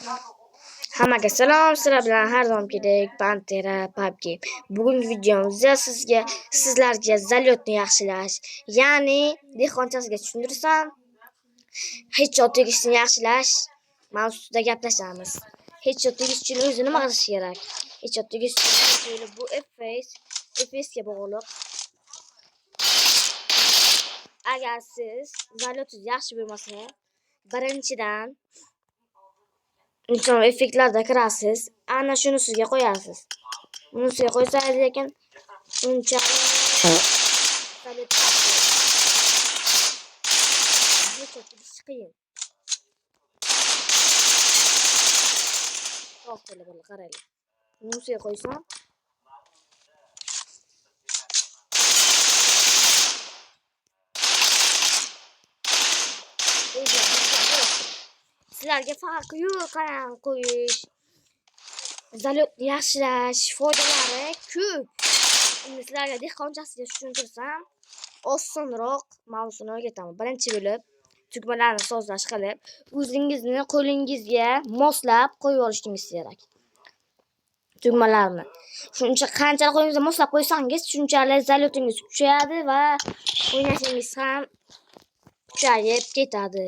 Hammaga salom, sizlar bilan har zamonkidek Pantera PUBG. Bugungi videomizda sizlarga zalyotni yaxshilash, ya'ni dehqonchasiga tushuntirsam, headshot tegishini yaxshilash mavzusida gaplashamiz. Headshot tegish uchun o'zi nima qilish kerak? Headshot tegish uchun bu FPS ga bog'liq. Agar siz zalyotingiz yaxshi bo'lmasa, birinchidan inson effektlarda kirasiz, ana shuni sizga qo'yasiz. Buni sizga qo'ysangiz lekin unchalik qiyin. Qaraylik. Buni sizga qo'ysam sizlarga farqi yo'q, qarang qo'yish. Zalyotni yaxshilash foydalari ko'p. Endi sizlarga dehqonchasiga tushuntirsam, osonroq mavzuni o'rgataman. Birinchi bo'lib, tugmalarni sozlash qilib, o'zingizni qo'lingizga moslab qo'yib olishingiz kerak. Tugmalarni. Shuncha qanchalik qo'lingizga moslab qo'ysangiz, shunchalik zalyotingiz kuchayadi va o'ynashingiz ham kuchayib ketadi.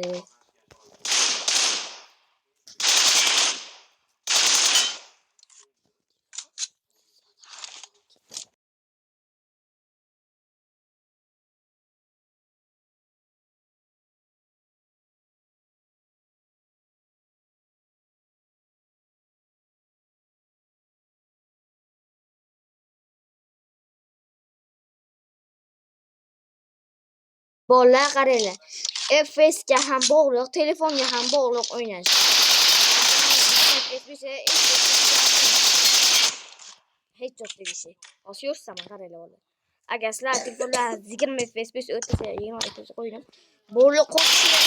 Bolalar qaranglar. FPS ga ham bog'liq, telefonga ham bog'liq o'ynash. Headshot tegishi. Osyorsam qaranglar bolalar. Agar sizlar telefonlar 20 FPS o'tsa, 20 FPS qo'ying. Bolalar qo'rqishga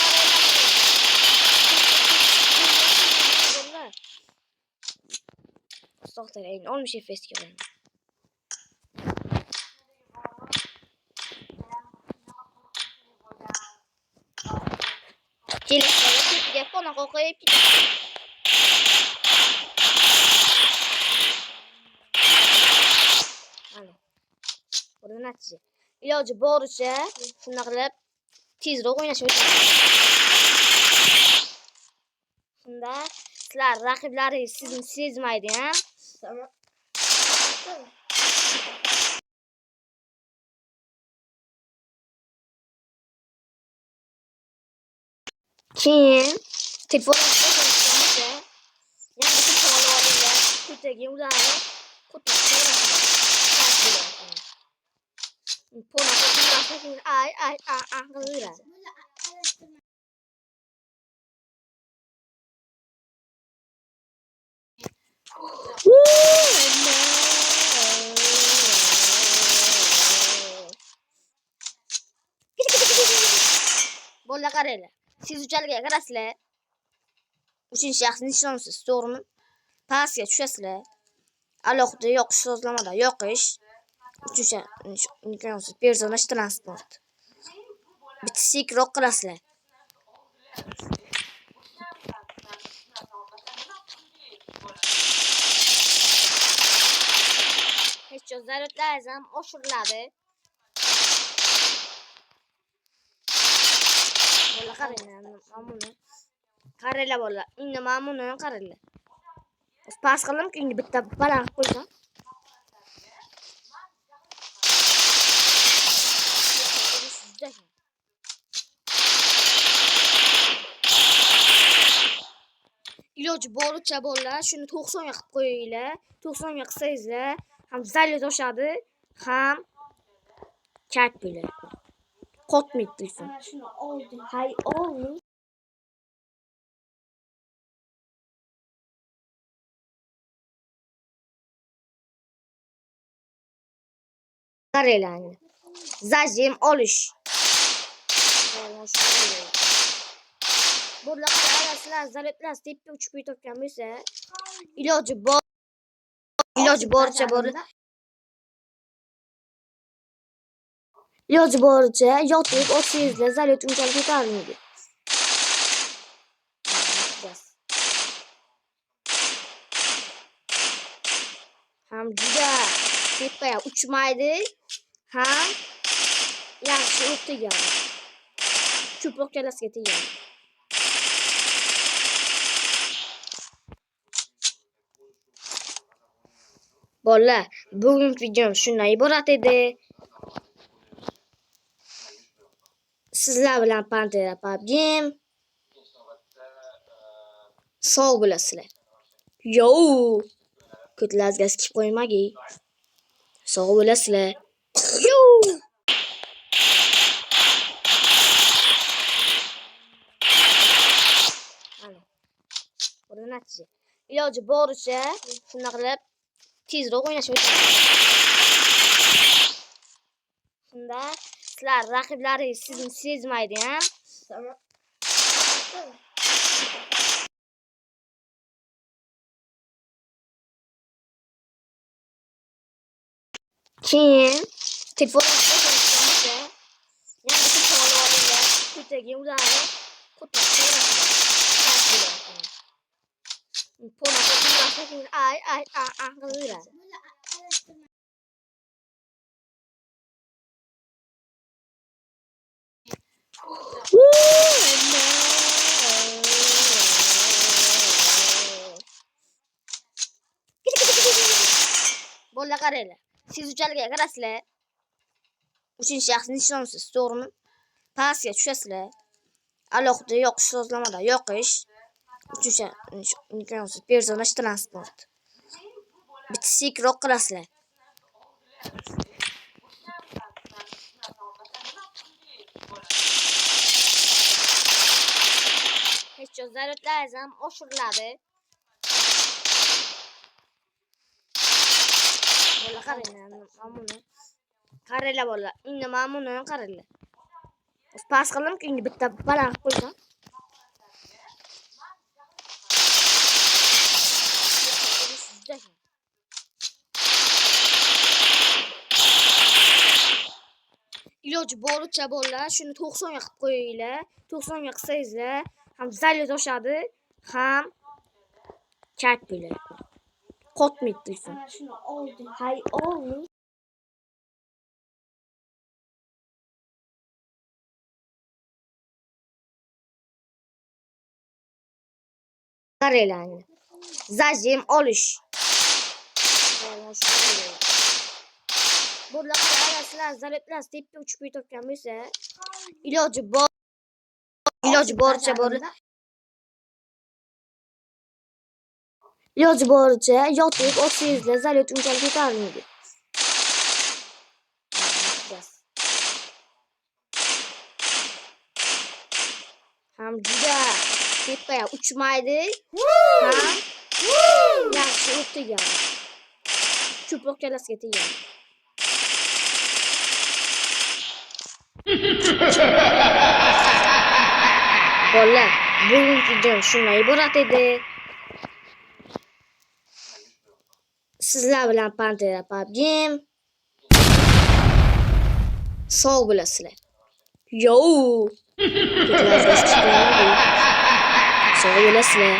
qaranglar. Soxtalar 10 FPS ga qo'ying. Telefon qo'yib mana. Buni natija. Iloji boricha shuna qilib tezroq o'ynashni shunda sizlar raqiblaringiz sizni sezmaydi ham. Keyin telefon ko'taga ularni Bolalar qaranglar. Siz uchalga qarasizlar. 3-shaxs nishonsiz, to'g'rimi? Pastga tushasizlar. Alohida yoqish sozlamada yoqish. 3-shaxs personaj transport. Bitta sekroq qilasizlar. Headshot zaryotlaringiz ham oshiriladi. Bolalar qaranglar, mamuni. Qaranglar bolalar, endi mamuni qaranglar. Pas qildim, endi bitta baland qo'ysam. Iloji boricha bolalar, shuni 90 ga qilib qo'yinglar. 90 ga qilsangizlar, ham zalyot oshadi, ham kayf bo'ladi. Qotmaydi telefon. Shuni oldim. Hay, oldim. Qaranglar. Zajim olish. Bolalar sizlar zalyotlar tepga uchib ketayotgan bo'lsa, iloji boricha bolalar. Iloji boricha yotib olsangizlar zalyot unchalik ko'tarilmaydi. ham juda tepaga uchmaydi, ham yaxshi o'q tegadi. Ko'proq kalasiga tegadi. Bolalar, bugungi videom shundan iborat edi. Sizlar bilan Pantera PUBG'im. Sog' bo'lasizlar. Yo! Ko'tlaringizga skip qo'ymagin. Sog' bo'lasizlar. Yo! Mana. Buni natija. Iloji boricha shuna qilib tezroq o'ynashga o'tamiz. Shunda sizlar raqiblaringiz sizni sezmaydi ham. Keyin telefoningizga ko'rsa, yangi telefon olinglar, ko'taga ularni Bola qaranglar. Siz uchalga qarasizlar. 3-shaxs nishonsiz, to'g'rimi? Pastga tushasizlar. Alohida yoqish sozlamada yoqish. 3-shaxs personaj transport. Bitikroq qilasizlar. Hech zaryadlaringiz ham oshiriladi. Bola qaranglar, mamuni. Qaranglar bola, endi mamuni qaranglar. Pas qildim, endi bitta baland qo'ysam. Iloji boricha bolalar, shuni 90 ga qilib qo'yinglar. 90 ga qilsangizlar, ham zaryad oshadi, ham kayf bo'ladi. Qotmaydi telefon. Shuni oldim. Hay, oldim. Qaranglar. Zajim olish. Bolalar qarasizlar, zaryadlar tepga uchib ketayotgan bo'lsa, iloji boricha bolalar. Iloji boricha yotib olsangizlar, zaryad unchalik ko'tarilmaydi. Ham juda tepaga uchmaydi, ham yaxshi o'q tegadi. Ko'proq kalasiga tegadi. Bolalar, bugungi videom shundan iborat edi. Sizlar bilan Pantera PUBG'im. Sog' bo'lasizlar. Yo! Ko'tlaringizga skip qo'ymagin. Sog' bo'lasizlar.